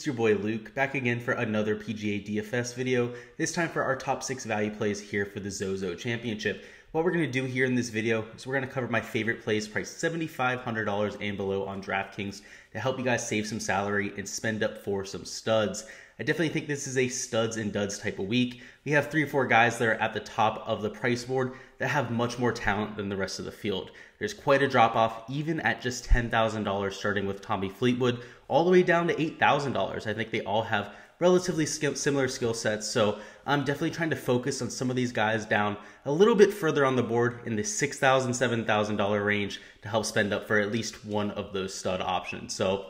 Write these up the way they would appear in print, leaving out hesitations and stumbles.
It's your boy Luke, back again for another PGA DFS video, this time for our top 6 value plays here for the Zozo Championship. What we're going to do here in this video is we're going to cover my favorite plays priced $7,500 and below on Draftkings to help you guys save some salary and spend up for some studs. I definitely think this is a studs and duds type of week. We have 3 or 4 guys that are at the top of the price board that have much more talent than the rest of the field. There's quite a drop off even at just $10,000 starting with Tommy Fleetwood all the way down to $8,000. I think they all have relatively similar skill sets, so I'm definitely trying to focus on some of these guys down a little bit further on the board in the $6,000, $7,000 range to help spend up for at least one of those stud options. So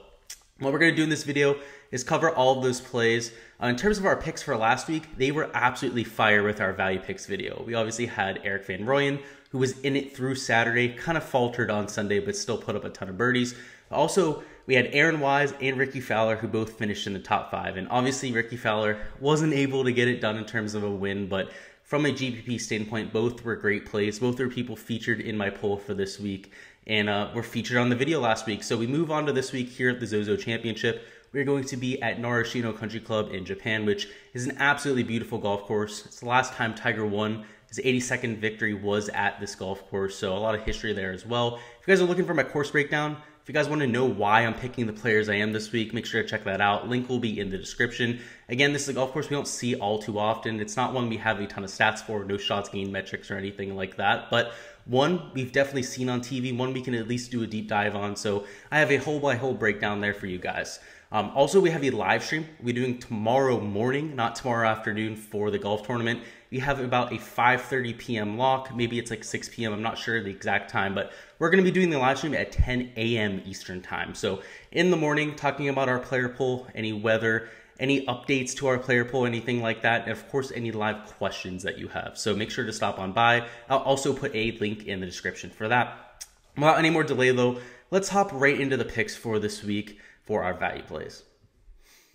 what we're going to do in this video is cover all of those plays. In terms of our picks for last week, they were absolutely fire with our value picks video. We obviously had Eric Van Rooyen, who was in it through Saturday, kind of faltered on Sunday, but still put up a ton of birdies. Also, we had Aaron Wise and Ricky Fowler, who both finished in the top 5. And obviously, Ricky Fowler wasn't able to get it done in terms of a win, but from a GPP standpoint, both were great plays. Both were people featured in my poll for this week and were featured on the video last week. So we move on to this week here at the Zozo Championship. We're going to be at Narashino Country Club in Japan, which is an absolutely beautiful golf course. It's the last time Tiger won. His 82nd victory was at this golf course, so a lot of history there as well. If you guys are looking for my course breakdown, if you guys want to know why I'm picking the players I am this week, make sure to check that out. Link will be in the description. Again, this is a golf course we don't see all too often. It's not one we have a ton of stats for, no shots gained metrics or anything like that, but one we've definitely seen on TV, one we can at least do a deep dive on, so I have a hole-by-hole breakdown there for you guys. Also, we have a live stream we're doing tomorrow morning, not tomorrow afternoon, for the golf tournament. We have about a 5:30 p.m. lock. Maybe it's like 6 p.m. I'm not sure the exact time, but we're going to be doing the live stream at 10 a.m. Eastern time. So in the morning, talking about our player pool, any weather, any updates to our player pool, anything like that, and of course, any live questions that you have. So make sure to stop on by. I'll also put a link in the description for that. Without any more delay, though, let's hop right into the picks for this week for our value plays.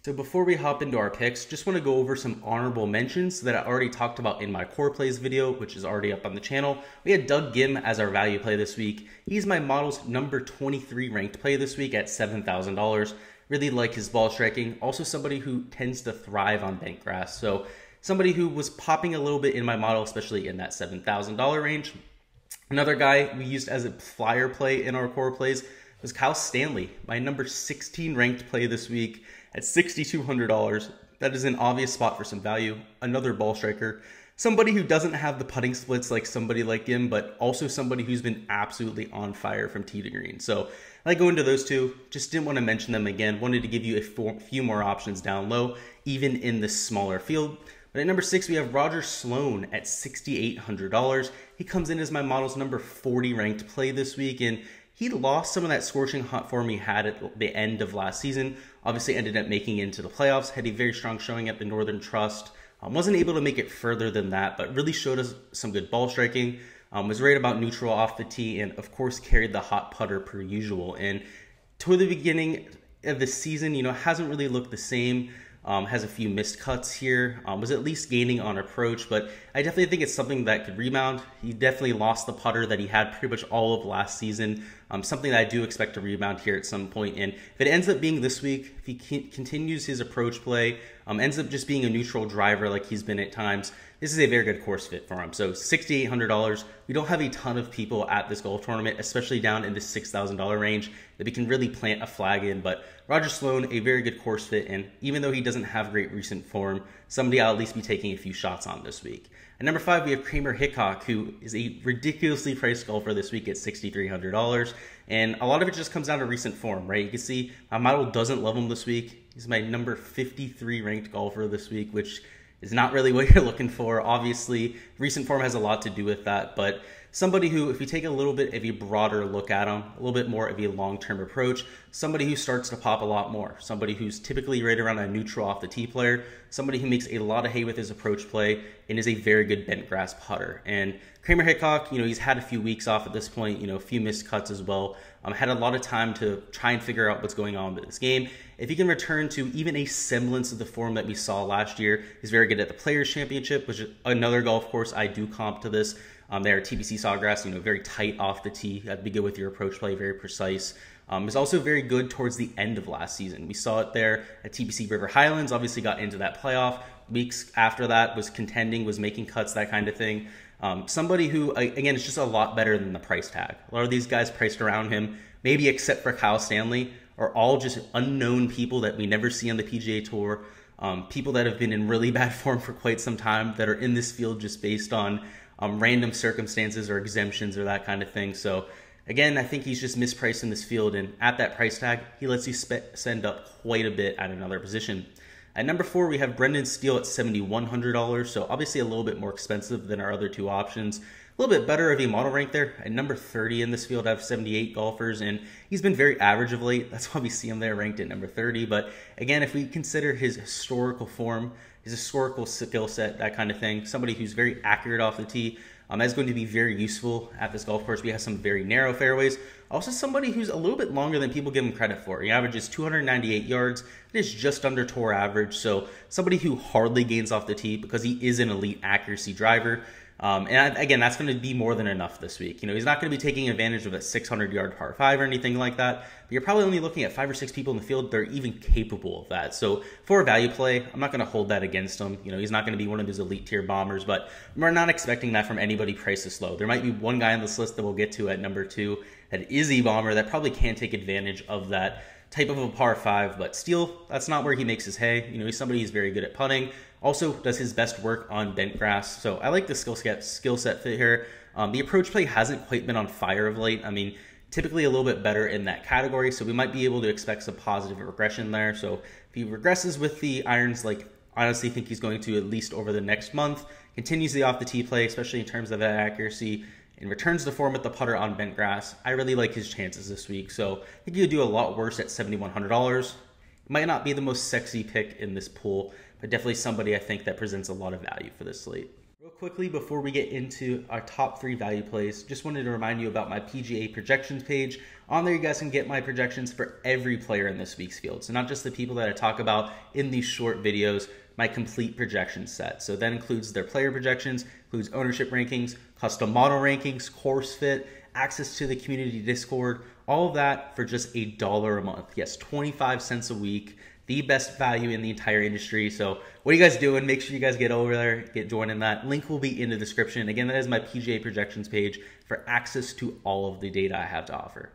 So before we hop into our picks, just want to go over some honorable mentions that I already talked about in my core plays video, which is already up on the channel. We had Doug Gim as our value play this week. He's my model's number 23 ranked play this week at $7,000. Really like his ball striking. Also somebody who tends to thrive on bent grass. So somebody who was popping a little bit in my model, especially in that $7,000 range. Another guy we used as a flyer play in our core plays was Kyle Stanley, my number 16 ranked play this week at $6,200. That is an obvious spot for some value. Another ball striker, somebody who doesn't have the putting splits like somebody like him, but also somebody who's been absolutely on fire from tee to green. So I go into those two, just didn't want to mention them again. Wanted to give you a few more options down low, even in this smaller field. But at number 6, we have Roger Sloan at $6,800. He comes in as my model's number 40 ranked play this week, and he lost some of that scorching hot form he had at the end of last season. Obviously ended up making it into the playoffs, had a very strong showing at the Northern Trust. Wasn't able to make it further than that, but really showed us some good ball striking. Was right about neutral off the tee, and of course carried the hot putter per usual. And toward the beginning of the season, hasn't really looked the same. Has a few missed cuts here, was at least gaining on approach, but I definitely think it's something that could rebound. He definitely lost the putter that he had pretty much all of last season, something that I do expect to rebound here at some point. And if it ends up being this week, if he continues his approach play, ends up just being a neutral driver like he's been at times, this is a very good course fit for him. So $6,800. We don't have a ton of people at this golf tournament, especially down in the $6,000 range, that we can really plant a flag in. But Roger Sloan, a very good course fit, and even though he doesn't have great recent form, somebody I'll at least be taking a few shots on this week. At number 5, we have Kramer Hickok, who is a ridiculously priced golfer this week at $6,300. And a lot of it just comes down to recent form, right? You can see my model doesn't love him this week. He's my number 53 ranked golfer this week, which is not really what you're looking for. Obviously, recent form has a lot to do with that, but somebody who, if you take a little bit of a broader look at him, a little bit more of a long-term approach, somebody who starts to pop a lot more, somebody who's typically right around a neutral off the tee player, somebody who makes a lot of hay with his approach play and is a very good bent grass putter. And Kramer Hickok, he's had a few weeks off at this point, a few missed cuts as well. Had a lot of time to try and figure out what's going on with this game. If he can return to even a semblance of the form that we saw last year, he's very good at the Players Championship, which is another golf course I do comp to this. There, TPC Sawgrass, very tight off the tee. That'd be good with your approach play, very precise. Was also very good towards the end of last season. We saw it there at TPC River Highlands, obviously got into that playoff. Weeks after that was contending, was making cuts, that kind of thing. Somebody who, again, is just a lot better than the price tag. A lot of these guys priced around him, maybe except for Kyle Stanley, are all just unknown people that we never see on the PGA Tour. People that have been in really bad form for quite some time that are in this field just based on random circumstances or exemptions or that kind of thing. So again, I think he's just mispriced in this field, and at that price tag, he lets you send up quite a bit at another position. At number 4, we have Brendan Steele at $7,100, so obviously a little bit more expensive than our other two options. A little bit better of a model rank there. At number 30 in this field, I have 78 golfers, and he's been very average of late. That's why we see him there ranked at number 30. But again, if we consider his historical form, his historical skill set, that kind of thing, somebody who's very accurate off the tee, that's going to be very useful at this golf course. We have some very narrow fairways. Also somebody who's a little bit longer than people give him credit for. He averages 298 yards. It is just under tour average. So somebody who hardly gains off the tee because he is an elite accuracy driver. Again, that's going to be more than enough this week. He's not going to be taking advantage of a 600-yard par 5 or anything like that. But you're probably only looking at 5 or 6 people in the field that are even capable of that. So for a value play, I'm not going to hold that against him. He's not going to be one of those elite tier bombers, but we're not expecting that from anybody priced this low. There might be one guy on this list that we'll get to at number 2 that is a bomber that probably can take advantage of that type of a par 5, but Steele, that's not where he makes his hay. He's somebody who's very good at putting. Also does his best work on bent grass. So I like the skill set fit here. The approach play hasn't quite been on fire of late. Typically a little bit better in that category. So we might be able to expect some positive regression there. So if he regresses with the irons, I honestly think he's going to, at least over the next month, continues the off the tee play, especially in terms of that accuracy, and returns to form with the putter on bent grass. I really like his chances this week. So I think he'll do a lot worse at $7,100. It might not be the most sexy pick in this pool, but definitely somebody I think that presents a lot of value for this slate. Real quickly, before we get into our top 3 value plays, just wanted to remind you about my PGA projections page. On there, you guys can get my projections for every player in this week's field. So not just the people that I talk about in these short videos, my complete projection set. So that includes their player projections, includes ownership rankings, custom model rankings, course fit, access to the community Discord, all of that for just $1 a month. Yes, 25 cents a week. The best value in the entire industry. So what are you guys doing? Make sure you guys get over there, get joining that. Link will be in the description. Again, that is my PGA projections page for access to all of the data I have to offer.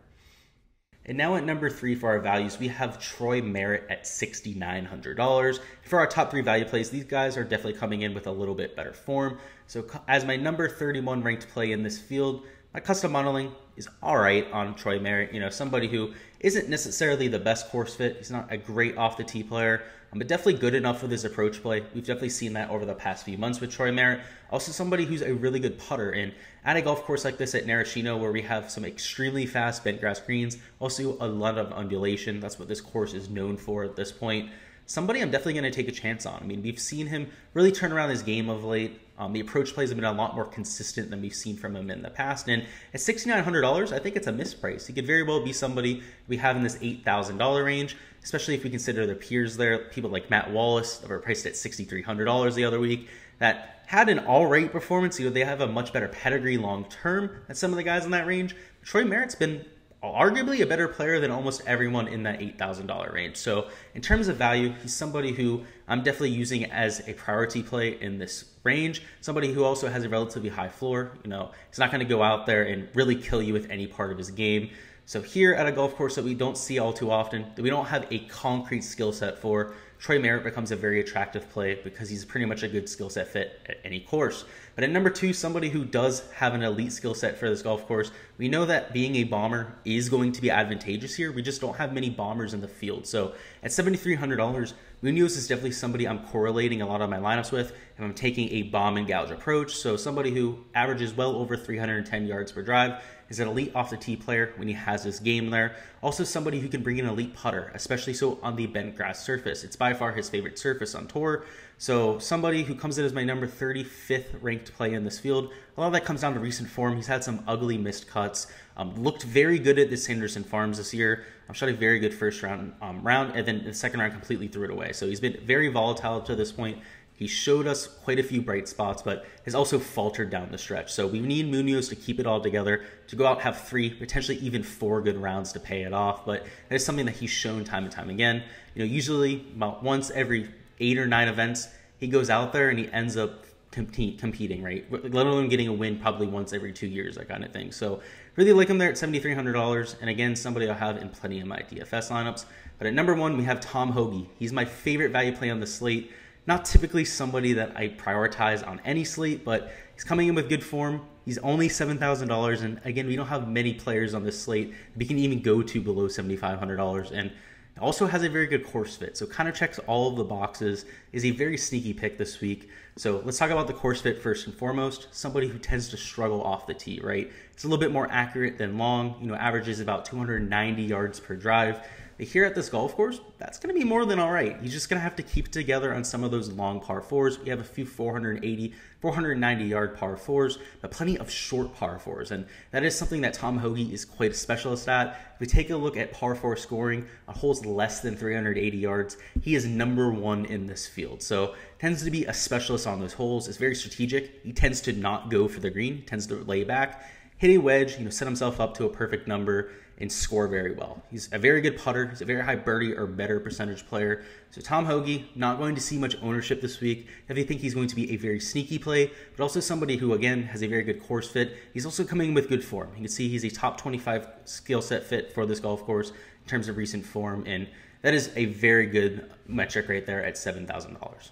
And now at number 3 for our values, we have Troy Merritt at $6,900. For our top 3 value plays, these guys are definitely coming in with a little bit better form. So as my number 31 ranked play in this field, my custom modeling is all right on Troy Merritt. Somebody who isn't necessarily the best course fit. He's not a great off the tee player, but definitely good enough with his approach play. We've definitely seen that over the past few months with Troy Merritt. Also somebody who's a really good putter. And at a golf course like this at Narashino, where we have some extremely fast bent grass greens, also a lot of undulation. That's what this course is known for at this point. Somebody I'm definitely going to take a chance on. We've seen him really turn around his game of late. The approach plays have been a lot more consistent than we've seen from him in the past. And at $6,900, I think it's a misprice. He could very well be somebody we have in this $8,000 range, especially if we consider the peers there. People like Matt Wallace that were priced at $6,300 the other week that had an all right performance. They have a much better pedigree long term than some of the guys in that range. Troy Merritt's been arguably a better player than almost everyone in that $8,000 range. So in terms of value, he's somebody who I'm definitely using as a priority play in this range. Somebody who also has a relatively high floor. He's not going to go out there and really kill you with any part of his game. So here at a golf course that we don't see all too often, that we don't have a concrete skill set for, Troy Merritt becomes a very attractive play because he's pretty much a good skill set fit at any course. But at number 2, somebody who does have an elite skill set for this golf course, we know that being a bomber is going to be advantageous here. We just don't have many bombers in the field. So at $7,300, Munoz is definitely somebody I'm correlating a lot of my lineups with, and I'm taking a bomb and gouge approach. So somebody who averages well over 310 yards per drive, is an elite off the tee player when he has his game there. Also somebody who can bring an elite putter, especially so on the bent grass surface. It's by far his favorite surface on tour. So somebody who comes in as my number 35th ranked play in this field. A lot of that comes down to recent form. He's had some ugly missed cuts. Looked very good at the Sanderson Farms this year. Shot a very good first round, and then the second round completely threw it away. So he's been very volatile to this point. He showed us quite a few bright spots, but has also faltered down the stretch. So we need Munoz to keep it all together, to go out, have 3, potentially even 4 good rounds to pay it off. But that is something that he's shown time and time again. Usually about once every 8 or 9 events, he goes out there and he ends up competing, right? Let alone getting a win probably once every 2 years, that kind of thing. So really like him there at $7,300. And again, somebody I'll have in plenty of my DFS lineups. But at number 1, we have Tom Hoge. He's my favorite value play on the slate. Not typically somebody that I prioritize on any slate, but he's coming in with good form. He's only $7,000, and again, we don't have many players on this slate that we can even go to below $7,500, and also has a very good course fit, so kind of checks all of the boxes, is a very sneaky pick this week. So let's talk about the course fit first and foremost. Somebody who tends to struggle off the tee, right? It's a little bit more accurate than long, averages about 290 yards per drive. Here at this golf course, that's going to be more than all right. He's just going to have to keep it together on some of those long par 4s. We have a few 480, 490-yard par 4s, but plenty of short par 4s. And that is something that Tom Hoge is quite a specialist at. If we take a look at par 4 scoring on holes less than 380 yards, he is number 1 in this field. So tends to be a specialist on those holes. It's very strategic. He tends to not go for the green. He tends to lay back, hit a wedge, set himself up to a perfect number, and score very well. He's a very good putter. He's a very high birdie or better percentage player. So Tom Hoge, not going to see much ownership this week. If you think he's going to be a very sneaky play, but also somebody who, again, has a very good course fit. He's also coming in with good form. You can see he's a top 25 skill set fit for this golf course in terms of recent form, and that is a very good metric right there at $7,000.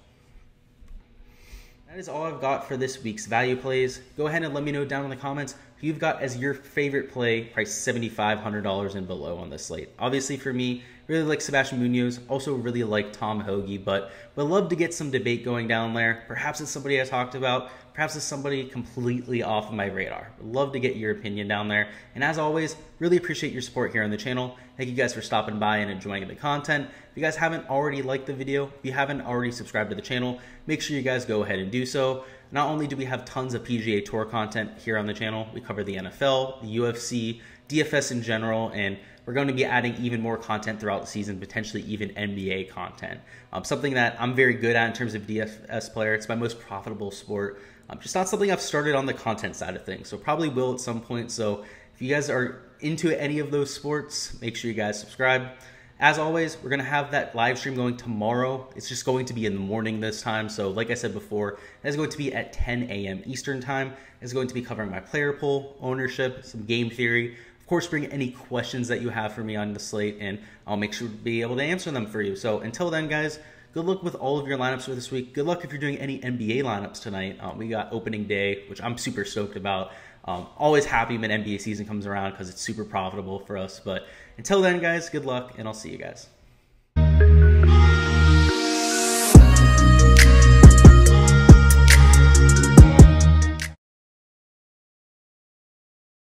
That is all I've got for this week's value plays. Go ahead and let me know down in the comments who you've got as your favorite play, priced $7,500 and below on this slate. Obviously for me, really like Sebastian Munoz, also really like Tom Hoge, but would love to get some debate going down there. Perhaps it's somebody I talked about, perhaps it's somebody completely off of my radar. Would love to get your opinion down there. And as always, really appreciate your support here on the channel. Thank you guys for stopping by and enjoying the content. If you guys haven't already liked the video, if you haven't already subscribed to the channel, make sure you guys go ahead and do so. Not only do we have tons of PGA Tour content here on the channel, we cover the NFL, the UFC, DFS in general, and we're going to be adding even more content throughout the season, potentially even NBA content. Something that I'm very good at in terms of DFS player. It's my most profitable sport. Just not something I've started on the content side of things, so probably will at some point. So if you guys are into any of those sports, make sure you guys subscribe. As always, we're going to have that live stream going tomorrow. It's just going to be in the morning this time. So like I said before, it's going to be at 10 a.m. Eastern time. It's going to be covering my player pool, ownership, some game theory. Of course, bring any questions that you have for me on the slate, and I'll make sure to be able to answer them for you. So until then, guys, good luck with all of your lineups for this week. Good luck if you're doing any NBA lineups tonight. We got opening day, which I'm super stoked about. Always happy when NBA season comes around because it's super profitable for us. But until then, guys, good luck, and I'll see you guys.